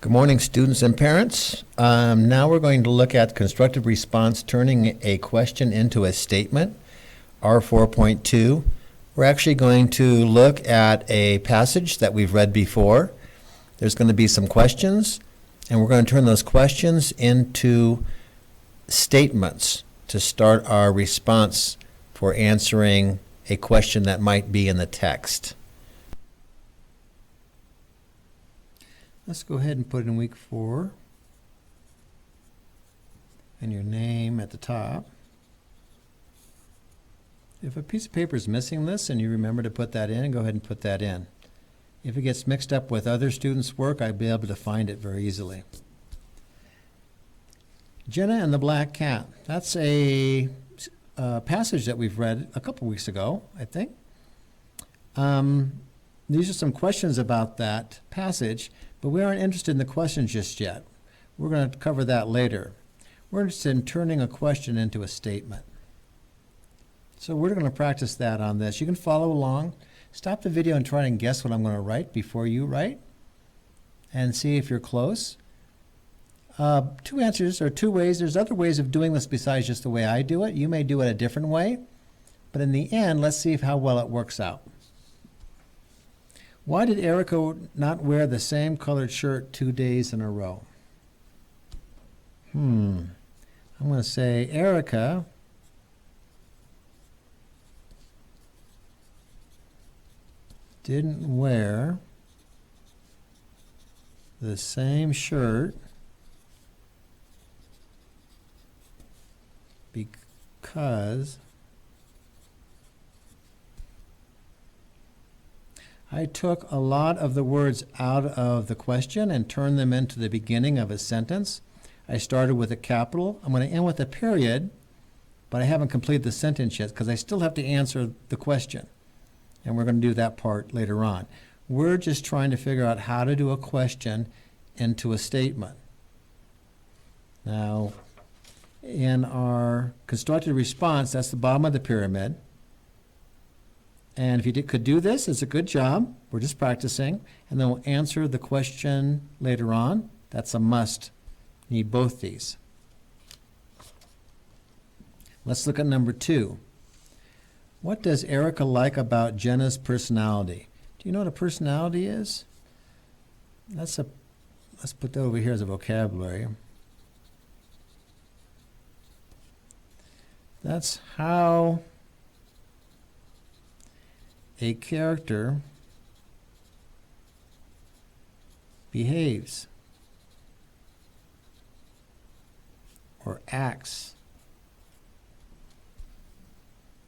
Good morning, students and parents. Now we're going to look at constructive response, turning a question into a statement, R4.2. We're actually going to look at a passage that we've read before. There's going to be some questions, and we're going to turn those questions into statements to start our response for answering a question that might be in the text. Let's go ahead and put in week 4 and your name at the top. If a piece of paper is missing this and you remember to put that in, go ahead and put that in. If it gets mixed up with other students' work, I'd be able to find it very easily. Jenna and the Black Cat. That's a passage that we've read a couple weeks ago, I think. These are some questions about that passage, but we aren't interested in the questions just yet. We're going to cover that later. We're interested in turning a question into a statement. So we're going to practice that on this. You can follow along. Stop the video and try and guess what I'm going to write before you write, and see if you're close. Two answers or two ways. There's other ways of doing this besides just the way I do it. You may do it a different way, but in the end, let's see how well it works out. Why did Erica not wear the same colored shirt 2 days in a row? I'm going to say Erica didn't wear the same shirt because I took a lot of the words out of the question and turned them into the beginning of a sentence. I started with a capital. I'm going to end with a period, but I haven't completed the sentence yet because I still have to answer the question. And we're going to do that part later on. We're just trying to figure out how to do a question into a statement. Now, in our constructed response, that's the bottom of the pyramid. And if you could do this, it's a good job. We're just practicing. And then we'll answer the question later on. That's a must. Need both these. Let's look at number 2. What does Erica like about Jenna's personality? Do you know what a personality is? Let's put that over here as a vocabulary. That's how a character behaves or acts.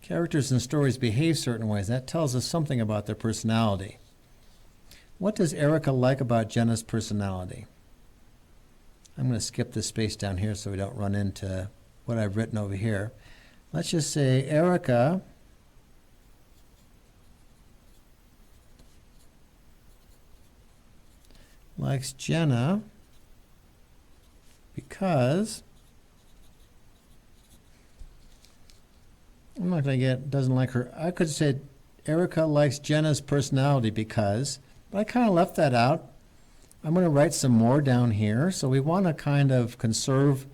Characters in stories behave certain ways. That tells us something about their personality. What does Erica like about Jenna's personality? I'm going to skip this space down here so we don't run into what I've written over here. Let's just say Erica likes Jenna because I'm not going to get doesn't like her. I could say Erica likes Jenna's personality because, but I kind of left that out. I'm going to write some more down here. So we want to kind of conserve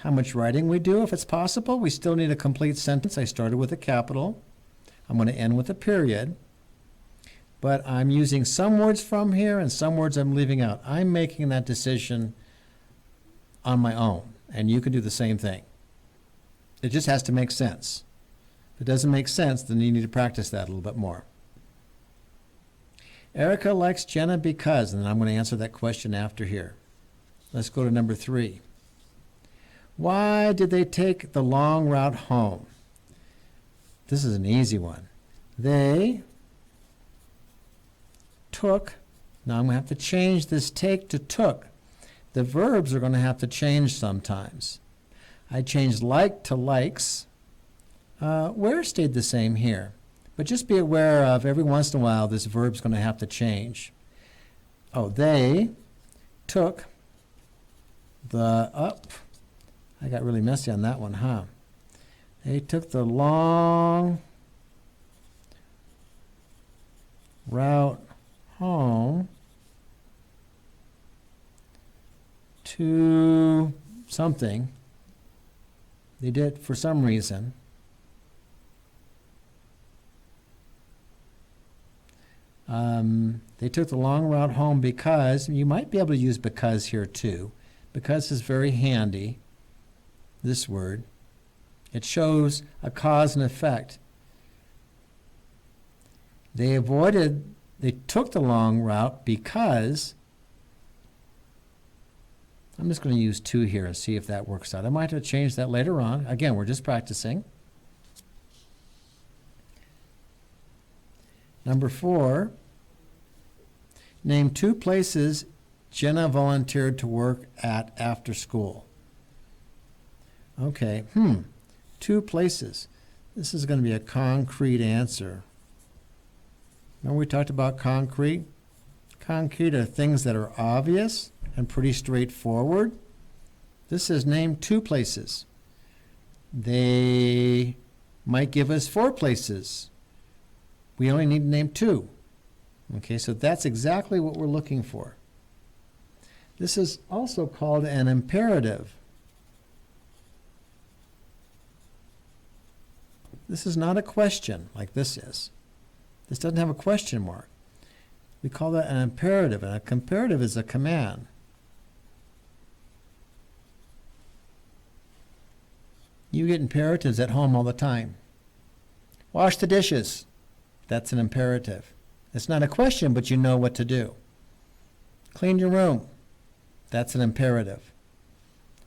how much writing we do if it's possible. We still need a complete sentence. I started with a capital. I'm going to end with a period. But I'm using some words from here and some words I'm leaving out. I'm making that decision on my own, and you can do the same thing. It just has to make sense. If it doesn't make sense, then you need to practice that a little bit more. Erica likes Jenna because, and then I'm going to answer that question after here. Let's go to number 3. Why did they take the long route home? This is an easy one. They took, now I'm going to have to change this take to took. The verbs are going to have to change sometimes. I changed like to likes. Where stayed the same here. But just be aware of every once in a while this verb's going to have to change. Oh, they took the I got really messy on that one, huh? They took the long route home to something. They did for some reason. They took the long route home because, you might be able to use because here too. Because is very handy, this word. It shows a cause and effect. They took the long route because, I'm just going to use to here and see if that works out. I might have to change that later on. Again, we're just practicing. Number 4, name 2 places Jenna volunteered to work at after school. Okay, 2 places. This is going to be a concrete answer. Remember we talked about concrete? Concrete are things that are obvious and pretty straightforward. This says name 2 places. They might give us 4 places. We only need to name 2. Okay, so that's exactly what we're looking for. This is also called an imperative. This is not a question like this is. This doesn't have a question mark. We call that an imperative, and a comparative is a command. You get imperatives at home all the time. Wash the dishes. That's an imperative. It's not a question, but you know what to do. Clean your room. That's an imperative.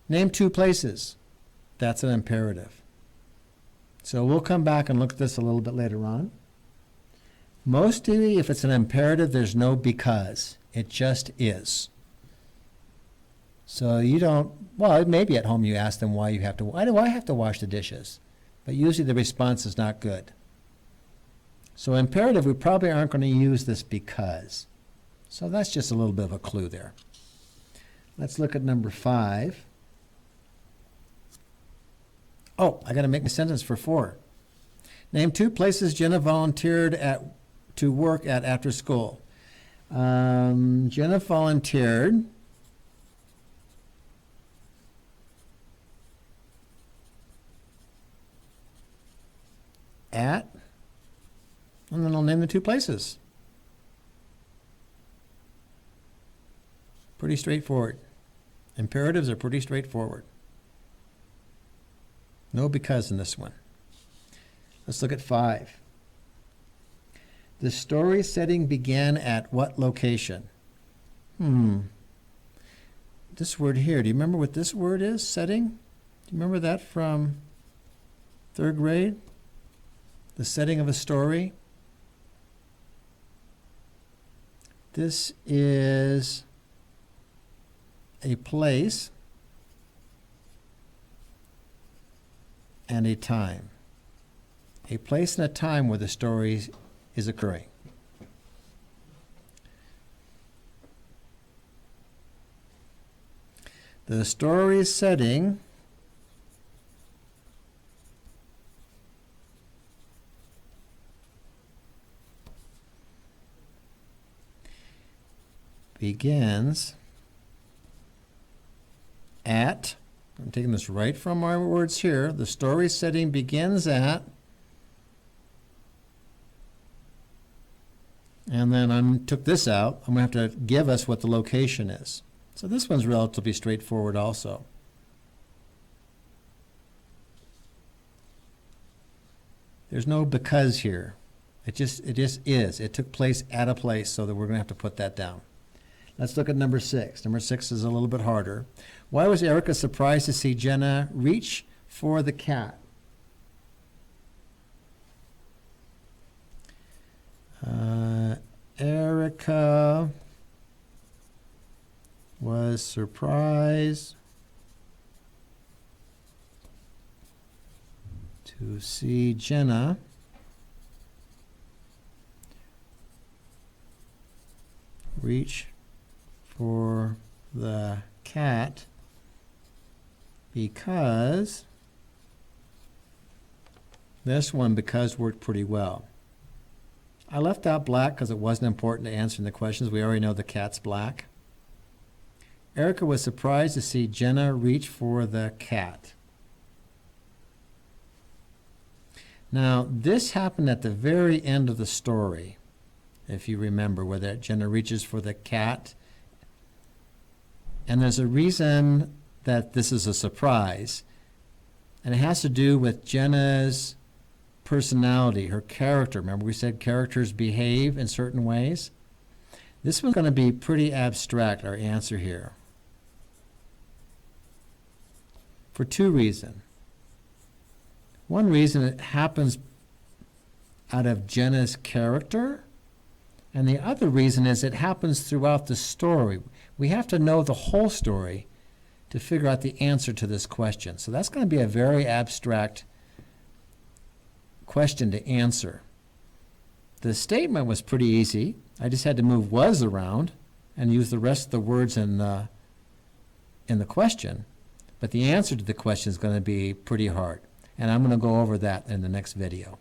Name 2 places. That's an imperative. So we'll come back and look at this a little bit later on. Mostly, if it's an imperative, there's no because. It just is. So you don't, well, maybe at home you ask them why do I have to wash the dishes? But usually the response is not good. So imperative, we probably aren't going to use this because. So that's just a little bit of a clue there. Let's look at number 5. Oh, I got to make a sentence for 4. Name 2 places Jenna volunteered to work at after school. Jenna volunteered at, and then I'll name the 2 places. Pretty straightforward. Imperatives are pretty straightforward. No because in this one. Let's look at 5. The story setting began at what location? This word here, do you remember what this word is, setting? Do you remember that from 3rd grade? The setting of a story. This is a place and a time. A place and a time where the story is occurring. The story setting begins at, I'm taking this right from our words here, the story setting begins at, and then I took this out, I'm going to have to give us what the location is. So this one's relatively straightforward also. There's no because here. It just is. It took place at a place, so that we're going to have to put that down. Let's look at number 6. Number 6 is a little bit harder. Why was Erica surprised to see Jenna reach for the cat? Erica was surprised to see Jenna reach for the cat because this one, because, worked pretty well. I left out black because it wasn't important to answering the questions. We already know the cat's black. Erica was surprised to see Jenna reach for the cat. Now, this happened at the very end of the story, if you remember, where that Jenna reaches for the cat. And there's a reason that this is a surprise, and it has to do with Jenna's personality, her character. Remember we said characters behave in certain ways? This one's going to be pretty abstract, our answer here, for two reasons. One reason, it happens out of Jenna's character, and the other reason is it happens throughout the story. We have to know the whole story to figure out the answer to this question. So that's going to be a very abstract question to answer. The statement was pretty easy. I just had to move was around and use the rest of the words in the question. But the answer to the question is going to be pretty hard. And I'm going to go over that in the next video.